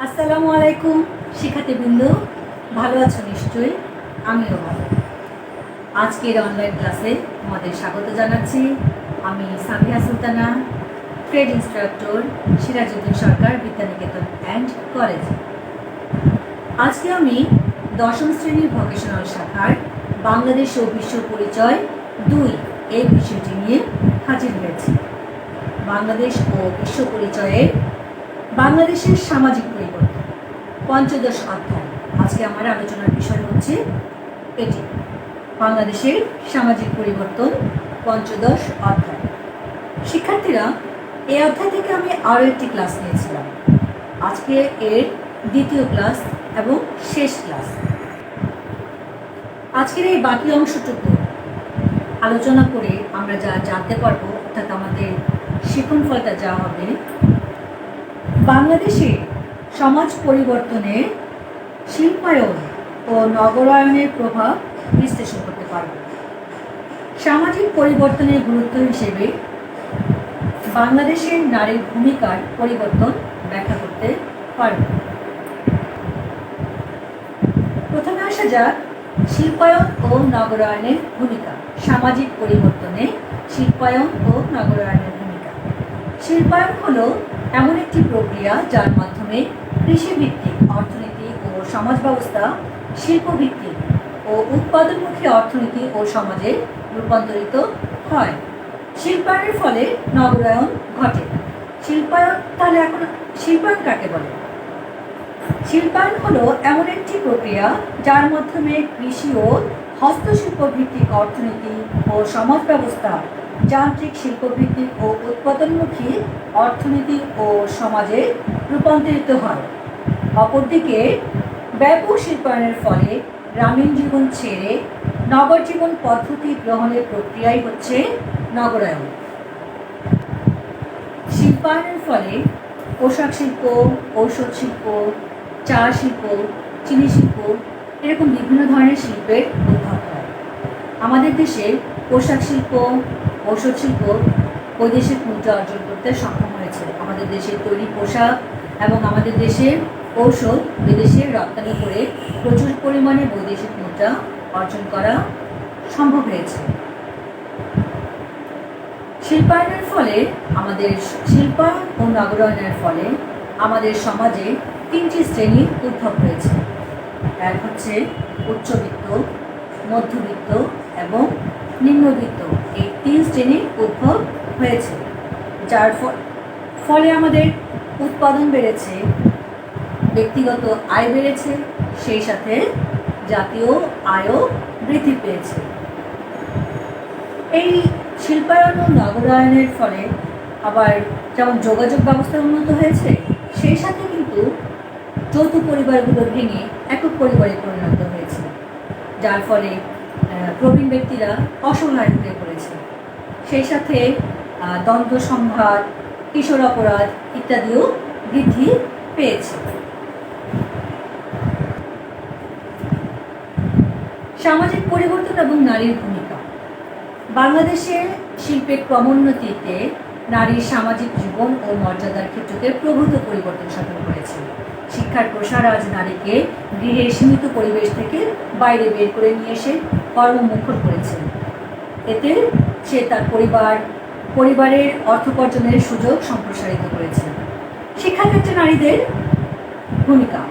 আসসালামু আলাইকুম শিক্ষার্থীবৃন্দ, ভালো আছো নিশ্চয়ই। আমিও ভালো। আজকের অনলাইন ক্লাসে তোমাদের স্বাগত জানাচ্ছি। আমি Samia Sultana, trade instructor, Sirajuddin Sarkar Vidyaniketan and college. আজকে আমি দশম শ্রেণীর ভোকেশনাল শাখার বাংলাদেশ ও বিশ্ব পরিচয় 2 এই বিষয়টি নিয়ে হাজির হয়েছি। বাংলাদেশ ও বিশ্ব পরিচয়ের বাংলাদেশের সামাজিক পরিবর্তন, পঞ্চদশ অধ্যায়। আজকে আমার আলোচনার বিষয় হচ্ছে এটি, বাংলাদেশের সামাজিক পরিবর্তন, পঞ্চদশ অধ্যায়। শিক্ষার্থীরা, এই অধ্যায় থেকে আমি আরও একটি ক্লাস নিয়েছিলাম। আজকে এর দ্বিতীয় ক্লাস এবং শেষ ক্লাস। আজকের এই বাকি অংশটুকু আলোচনা করে আমরা যা জানতে পারবো, অর্থাৎ আমাদের শিখন ফলটা যা হবে, বাংলাদেশে সমাজ পরিবর্তনে শিল্পায়ন ও নগরায়নের প্রভাব বিশ্লেষণ করতে পারব। সামাজিক পরিবর্তনের গুরুত্ব হিসেবে বাংলাদেশের নারীর ভূমিকার পরিবর্তন ব্যাখ্যা করতে পারব। প্রথমে আসা যাক শিল্পায়ন ও নগরায়নের ভূমিকা। সামাজিক পরিবর্তনে শিল্পায়ন ও নগরায়নের ভূমিকা। শিল্পায়ন হলো এমন একটি প্রক্রিয়া যার মাধ্যমে কৃষিভিত্তিক অর্থনীতি ও সমাজ ব্যবস্থা শিল্পভিত্তিক ও উৎপাদনমুখী অর্থনীতি ও সমাজে রূপান্তরিত হয়। শিল্পায়নের ফলে নগরায়ন ঘটে। শিল্পায়ন তাহলে এখন শিল্পায়ন কাকে বলে? শিল্পায়ন হলো এমন একটি প্রক্রিয়া যার মাধ্যমে কৃষি ও হস্তশিল্প ভিত্তিক অর্থনীতি ও সমাজ ব্যবস্থা যান্ত্রিক শিল্পভিত্তিক ও উৎপাদনমুখী অর্থনীতি ও সমাজে রূপান্তরিত হয়। অপরদিকে ব্যাপক শিল্পায়নের ফলে গ্রামীণ জীবন ছেড়ে নগর জীবন পদ্ধতি গ্রহণের প্রক্রিয়াই হচ্ছে নগরায়ন। শিল্পায়নের ফলে পোশাক শিল্প, ঔষধ শিল্প, চা শিল্প, চিনি শিল্প, এরকম বিভিন্ন ধরনের শিল্পের উদ্ভব হয়। আমাদের দেশে পোশাক শিল্প, ঔষধ শিল্প বৈদেশিক মুদ্রা অর্জন করতে সক্ষম হয়েছে। আমাদের দেশের তৈরি পোশাক এবং আমাদের দেশের ঔষধ বিদেশে রপ্তানি করে প্রচুর পরিমাণে বৈদেশিক মুদ্রা অর্জন করা সম্ভব হয়েছে। শিল্পায়নের ফলে শিল্পায়ন ও নগরায়নের ফলে আমাদের সমাজে 3টি শ্রেণীর উদ্ভব হয়েছে। এক হচ্ছে উচ্চবিত্ত, মধ্যবিত্ত এবং নিম্নবিত্ত। এই 3 শ্রেণীর উদ্ভব হয়েছে, যার ফলে আমাদের উৎপাদন বেড়েছে, ব্যক্তিগত আয় বেড়েছে, সেই সাথে জাতীয় আয়ও বৃদ্ধি পেয়েছে। এই শিল্পায়ন ও নগরায়নের ফলে আবার যেমন যোগাযোগ ব্যবস্থা উন্নত হয়েছে, সেই সাথে কিন্তু যৌথ পরিবারগুলো ভেঙে একক পরিবারে পরিণত হয়েছে, যার ফলে প্রবীণ ব্যক্তিরা অসহায় হয়ে পড়েছে। সেই সাথে দ্বন্দ্ব সংঘাত, কিশোর অপরাধ ইত্যাদিও বৃদ্ধি পেয়েছে। সামাজিক পরিবর্তন এবং নারীর ভূমিকা। বাংলাদেশে শিল্পের ক্রমোন্নতিতে নারীর সামাজিক জীবন ও মর্যাদার ক্ষেত্রে প্রভূত পরিবর্তন সাধন করেছে। শিক্ষার প্রসার আজ নারীকে গৃহের সীমিত পরিবেশ থেকে বাইরে বের করে নিয়ে এসে কর্মমুখর করেছে। এতে সে তার পরিবারের অর্থোপার্জনের সুযোগ সম্প্রসারিত করেছে। শিক্ষাক্ষেত্রে নারীদের ভূমিকা।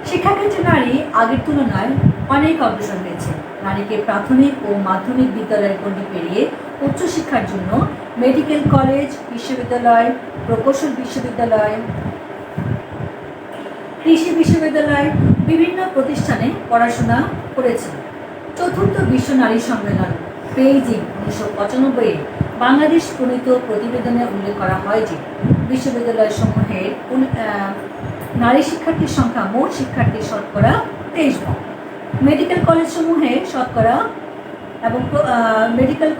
শিক্ষাক্ষেত্রে নারী আগের তুলনায় অনেক অগ্রসর হয়েছে। নারীকে প্রাথমিক ও মাধ্যমিক বিদ্যালয়ের গণ্ডি পেরিয়ে উচ্চশিক্ষার জন্য মেডিকেল কলেজ, বিশ্ববিদ্যালয়, প্রকৌশল বিশ্ববিদ্যালয়, কৃষি বিশ্ববিদ্যালয়, বিভিন্ন প্রতিষ্ঠানে পড়াশোনা করেছে। চতুর্থ বিশ্ব নারী সম্মেলন বেইজিং 1995-এ বাংলাদেশ প্রণীত প্রতিবেদনে উল্লেখ করা হয় যে বিশ্ববিদ্যালয় সমূহের নারী শিক্ষার্থীর সংখ্যা মোট শিক্ষার্থীর শতকরা 23%। মেডিকেল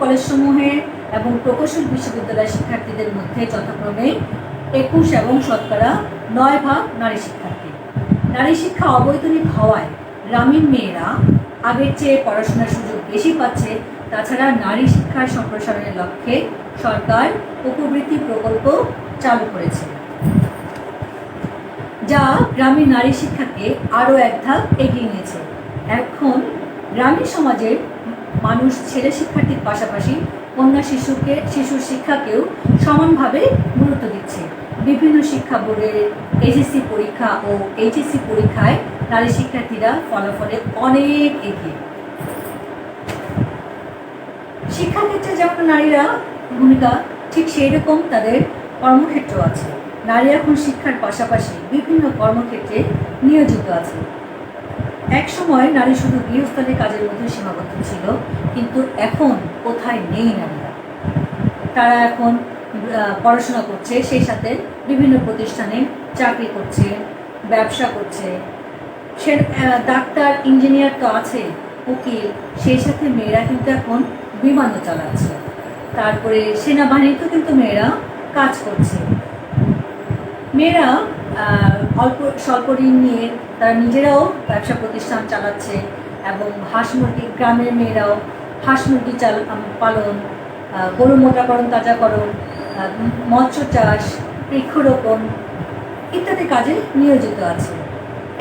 কলেজসমূহে এবং প্রকৌশল বিশ্ববিদ্যালয় শিক্ষার্থীদের মধ্যে যথাক্রমে 21 এবং শতকরা 9% নারী শিক্ষার্থী। নারী শিক্ষা অবৈতনিক হওয়ায় গ্রামীণ মেয়েরা আগের চেয়ে পড়াশোনার সুযোগ বেশি পাচ্ছে। তাছাড়া নারী শিক্ষার সম্প্রসারণের লক্ষ্যে সরকার উপবৃত্তি প্রকল্প চালু করেছে। যা গ্রামীণ নারী শিক্ষাকে আরও এক ধাপ এগিয়ে নিয়েছে। এখন গ্রামীণ সমাজের মানুষ ছেলে শিক্ষার্থীর পাশাপাশি কন্যা শিশুর শিক্ষাকেও সমানভাবে গুরুত্ব দিচ্ছে। বিভিন্ন শিক্ষা বোর্ডের এসএসসি পরীক্ষা ও এইচএসসি পরীক্ষায় নারী শিক্ষার্থীরা ফলাফলে অনেক এগিয়ে। শিক্ষাক্ষেত্রে যেমন নারীরা ভূমিকা, ঠিক সেই রকম তাদের কর্মক্ষেত্র আছে। নারী এখন শিক্ষার পাশাপাশি বিভিন্ন কর্মক্ষেত্রে নিয়োজিত আছে। এক সময় নারী শুধু গৃহস্থালী কাজের মধ্যে সীমাবদ্ধ ছিল, কিন্তু এখন কোথায় নেই নারীরা। তারা এখন পড়াশোনা করছে, সেই সাথে বিভিন্ন প্রতিষ্ঠানে চাকরি করছে, ব্যবসা করছে। সে ডাক্তার, ইঞ্জিনিয়ার তো আছে, উকিল, সেই সাথে মেয়েরা কিন্তু এখন বিমানও চালাচ্ছে। তারপরে সেনাবাহিনীতেও কিন্তু মেয়েরা কাজ করছে। মেয়েরা অল্প স্বল্প ঋণ নিয়ে তারা নিজেরাও ব্যবসা প্রতিষ্ঠান চালাচ্ছে এবং হাঁস মুরগি, গ্রামের মেয়েরাও হাঁস মুরগি পালন, গরু মোটাকরণ, তাজাকরণ, মৎস্য চাষ, বৃক্ষরোপণ ইত্যাদি কাজে নিয়োজিত আছে।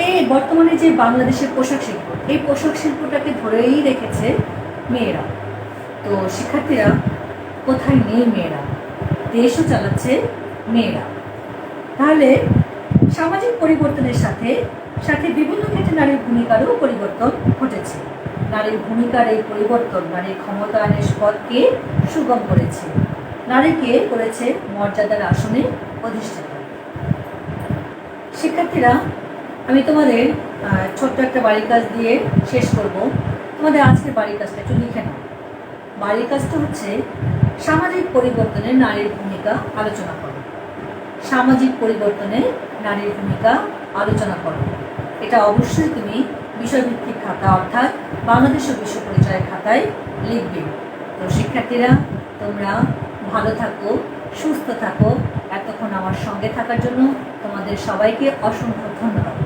এই বর্তমানে যে বাংলাদেশের পোশাক শিল্প, এই পোশাক শিল্পটাকে ধরেই রেখেছে মেয়েরা। তো শিক্ষার্থীরা, কোথায় নেই মেয়েরা? দেশও চালাচ্ছে মেয়েরা। তাহলে সামাজিক পরিবর্তনের সাথে সাথে বিভিন্ন ক্ষেত্রে নারীর ভূমিকারও পরিবর্তন ঘটেছে। নারীর ভূমিকার এই পরিবর্তন নারীর ক্ষমতায়নের পথকে সুগম করেছে, নারীকে করেছে মর্যাদার আসনে অধিষ্ঠিত। শিক্ষার্থীরা, আমি তোমাদের ছোট্ট একটা বাড়ির কাজ দিয়ে শেষ করব। তোমাদের আজকে বাড়ির কাজটা একটু লিখে নাও। বাড়ির কাজটা হচ্ছে সামাজিক পরিবর্তনে নারীর ভূমিকা আলোচনা করো। সামাজিক পরিবর্তনে নারীর ভূমিকা আলোচনা করো। এটা অবশ্যই তুমি বিষয়ভিত্তিক খাতা, অর্থাৎ বাংলাদেশ ও বিশ্ব পরিচয় খাতায় লিখবে। তো শিক্ষার্থীরা, তোমরা ভালো থাকো, সুস্থ থাকো। এতক্ষণ আমার সঙ্গে থাকার জন্য তোমাদের সবাইকে অসংখ্য ধন্যবাদ।